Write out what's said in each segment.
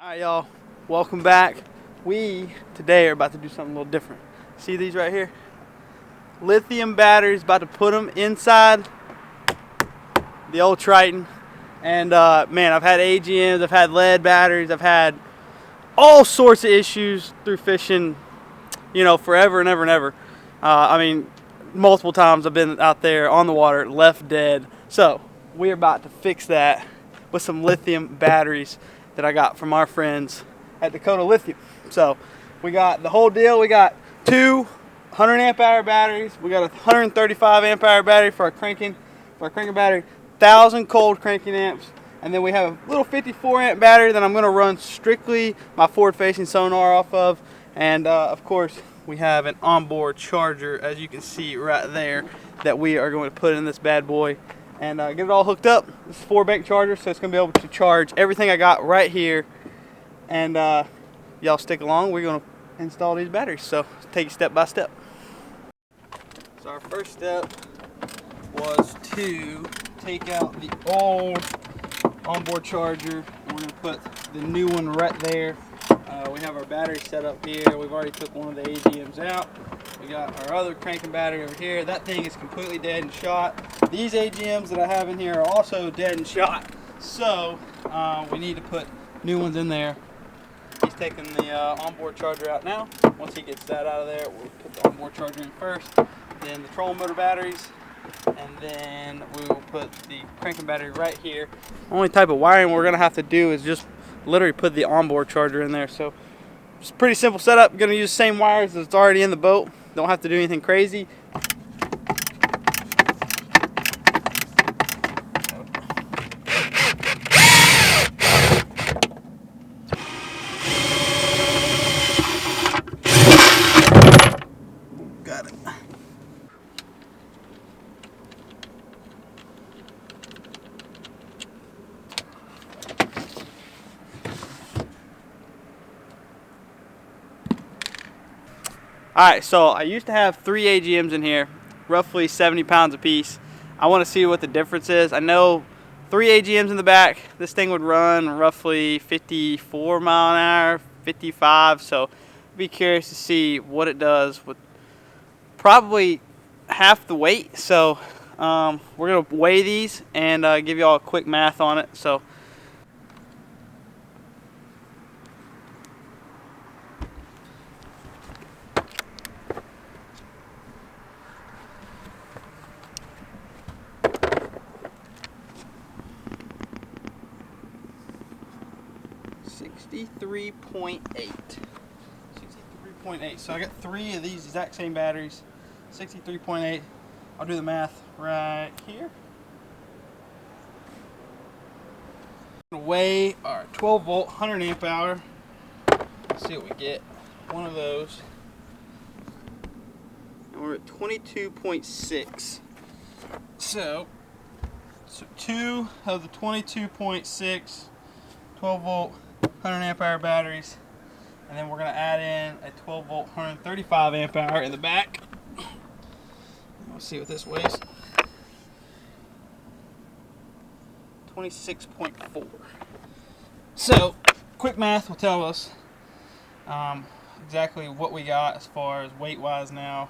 Alright y'all, welcome back. We today are about to do something a little different. See these right here? Lithium batteries, about to put them inside the old Triton. And man, I've had AGMs, I've had lead batteries, I've had all sorts of issues through fishing, you know, forever and ever and ever. I mean, multiple times I've been out there on the water, left dead. So we're about to fix that with some lithium batteries that I got from our friends at Dakota Lithium. So we got the whole deal. We got two 100 amp hour batteries. We got a 135 amp hour battery for our cranking battery, 1,000 cold cranking amps, and then we have a little 54 amp battery that I'm going to run strictly my forward facing sonar off of. And of course we have an onboard charger, as you can see right there, that we are going to put in this bad boy and get it all hooked up. This is a 4-bank charger, so it's going to be able to charge everything I got right here. And y'all stick along. We're going to install these batteries, so take it step by step. So our first step was to take out the old onboard charger. We're going to put the new one right there. We have our battery set up here. We've already took one of the AGMs out. We got our other cranking battery over here. That thing is completely dead and shot. These AGMs that I have in here are also dead and shot. So we need to put new ones in there. He's taking the onboard charger out now. Once he gets that out of there, we'll put the onboard charger in first, then the trolling motor batteries, and then we will put the cranking battery right here. Only type of wiring we're gonna have to do is just literally put the onboard charger in there. So it's a pretty simple setup. We're gonna use the same wires that's already in the boat. Don't have to do anything crazy. Got it. Alright, so I used to have 3 AGMs in here, roughly 70 pounds a piece. I want to see what the difference is. I know 3 AGMs in the back, this thing would run roughly 54 mile an hour, 55, so I'd be curious to see what it does with probably half the weight. So we're going to weigh these and give you all a quick math on it. So $63.8. 63.8. So I got 3 of these exact same batteries. 63.8. I'll do the math right here. I'm gonna weigh our 12 volt 100 amp hour. Let's see what we get. One of those. And we're at 22.6. So 2 of the 22.6 12 volt 100 amp hour batteries, and then we're going to add in a 12 volt 135 amp hour in the back. Let's see what this weighs. 26.4. So quick math will tell us exactly what we got as far as weight wise now.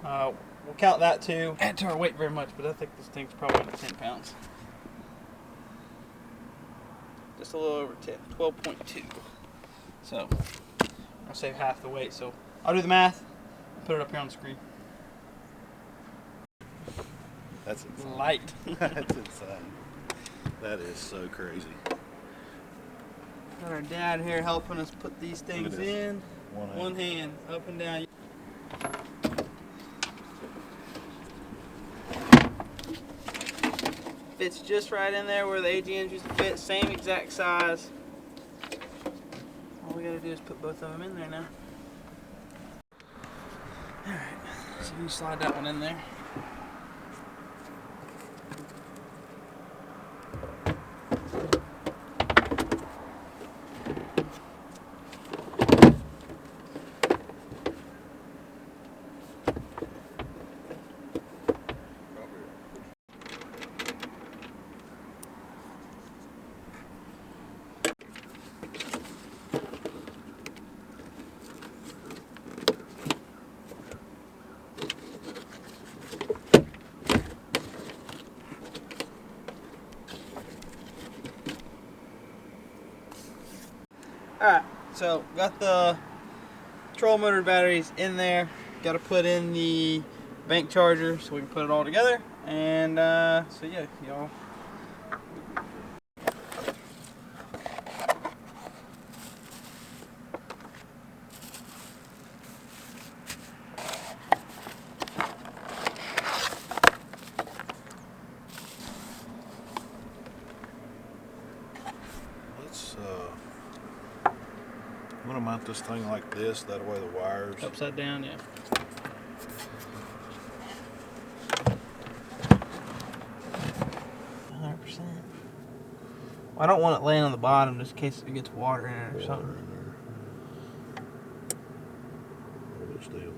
We'll count that too. Add to our weight very much, but I think this thing's probably under 10 pounds. Just a little over 10, 12.2. So I'll save half the weight. So I'll do the math and put it up here on the screen. That's insane. Light. That's insane. That is so crazy. Got our dad here helping us put these things in. One hand, up and down. Fits just right in there where the AGMs used to fit, same exact size. All we gotta do is put both of them in there now. Alright, so you slide that one in there. so got the trolling motor batteries in there. Got to put in the bank charger so we can put it all together. And so yeah, y'all. I'm gonna mount this thing like this, that way the wires Upside down, yeah. I don't want it laying on the bottom just in case it gets water in it or something. Steel.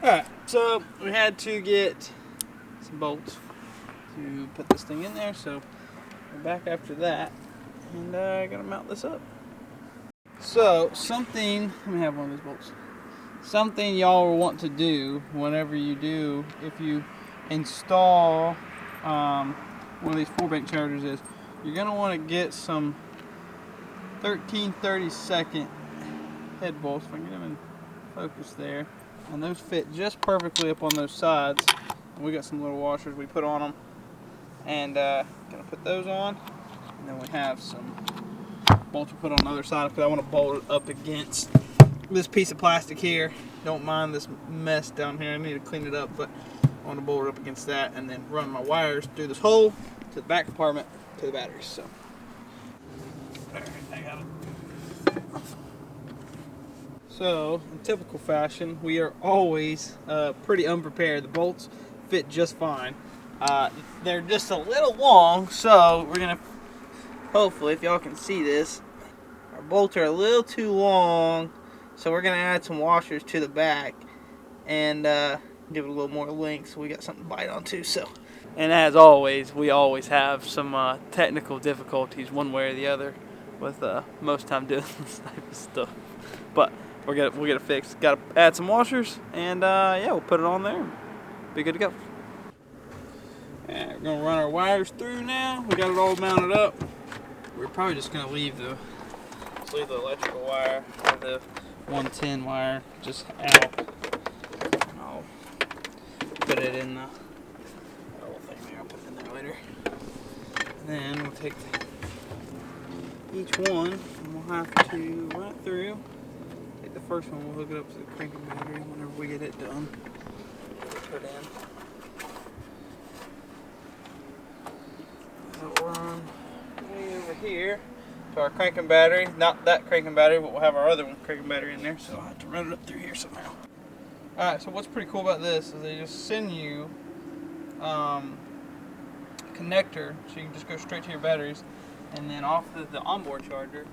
Alright, so we had to get some bolts to put this thing in there, so we're back after that, and I gotta mount this up. So, something, let me have one of these bolts. Something y'all will want to do whenever you do, if you install one of these 4-bank chargers, is you're gonna want to get some 13/32 head bolts. If I can get them in focus there. And those fit just perfectly up on those sides. And we got some little washers we put on them. And gonna put those on. And then we have some bolts we put on the other side because I want to bolt it up against this piece of plastic here. Don't mind this mess down here. I need to clean it up, but I want to bolt it up against that and then run my wires through this hole to the back compartment to the batteries. So, alright, I got it. So, in typical fashion, we are always pretty unprepared. The bolts fit just fine. They're just a little long, so we're going to, hopefully, if y'all can see this, our bolts are a little too long, so we're going to add some washers to the back and give it a little more length so we got something to bite onto. So, and as always, we always have some technical difficulties one way or the other with most time doing this type of stuff. But we'll get it fixed. Got to add some washers, and yeah, we'll put it on there. Be good to go. And we're gonna run our wires through now. We got it all mounted up. We're probably just gonna leave the electrical wire or the 110 wire just out. I'll put it in the little thing there. I'll put it in there later. And then we'll take each one and we'll have to run it through. The first one, we'll hook it up to the cranking battery whenever we get it done. Put in. We'll run way over here to our cranking battery. Not that cranking battery, but we'll have our other one cranking battery in there, so I'll have to run it up through here somehow. Alright, so what's pretty cool about this is they just send you a connector so you can just go straight to your batteries, and then off the onboard charger,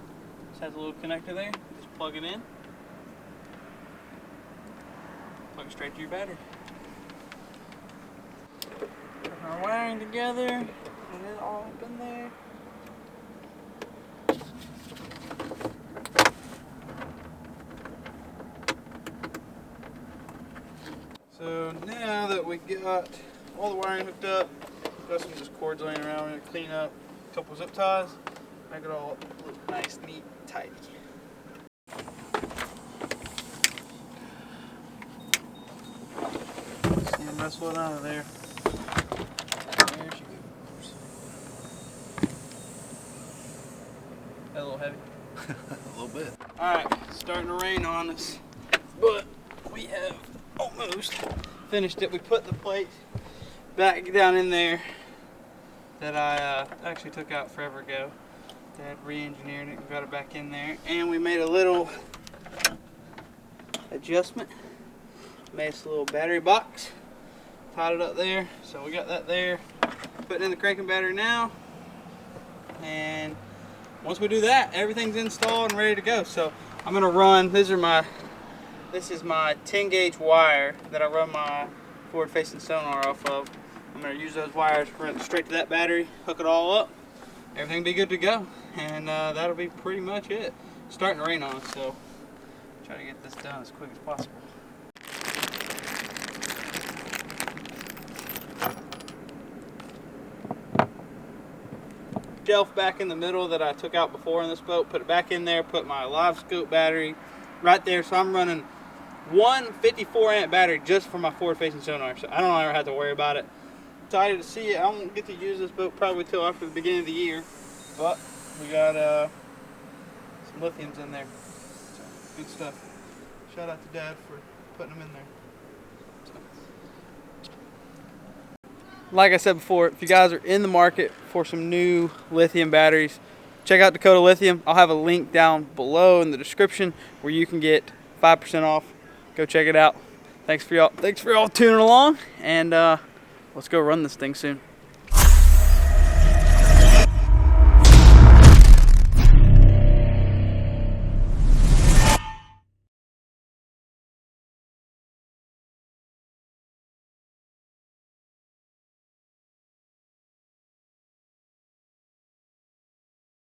this has a little connector there. Just plug it in. Plug it straight to your battery. Put our wiring together, put it all up in there. So now that we got all the wiring hooked up, got some just cords laying around, we're going to clean up a couple zip ties, make it all look nice, neat, tidy. That's what out of there. There she goes. That a little heavy? a little bit. Alright, it's starting to rain on us, but we have almost finished it. We put the plate back down in there that I actually took out forever ago. Dad re-engineered it and got it back in there, and we made a little adjustment. Made us a little battery box. Tied it up there, so we got that there. Putting in the cranking battery now, and once we do that, everything's installed and ready to go. So I'm gonna run. This is my 10 gauge wire that I run my forward-facing sonar off of, I'm going to use those wires, run it straight to that battery, hook it all up, everything will be good to go, and that'll be pretty much it. It's starting to rain on us, so try to get this done as quick as possible. Shelf back in the middle that I took out before in this boat, put it back in there, put my live scope battery right there, so I'm running one 54 amp battery just for my forward facing sonar, so I don't ever have to worry about it. Excited to see it. I won't get to use this boat probably till after the beginning of the year, but we got some lithiums in there, so good stuff. Shout out to Dad for putting them in there. Like I said before, if you guys are in the market for some new lithium batteries, check out Dakota Lithium. I'll have a link down below in the description where you can get 5% off. Go check it out. Thanks for y'all tuning along, and let's go run this thing soon.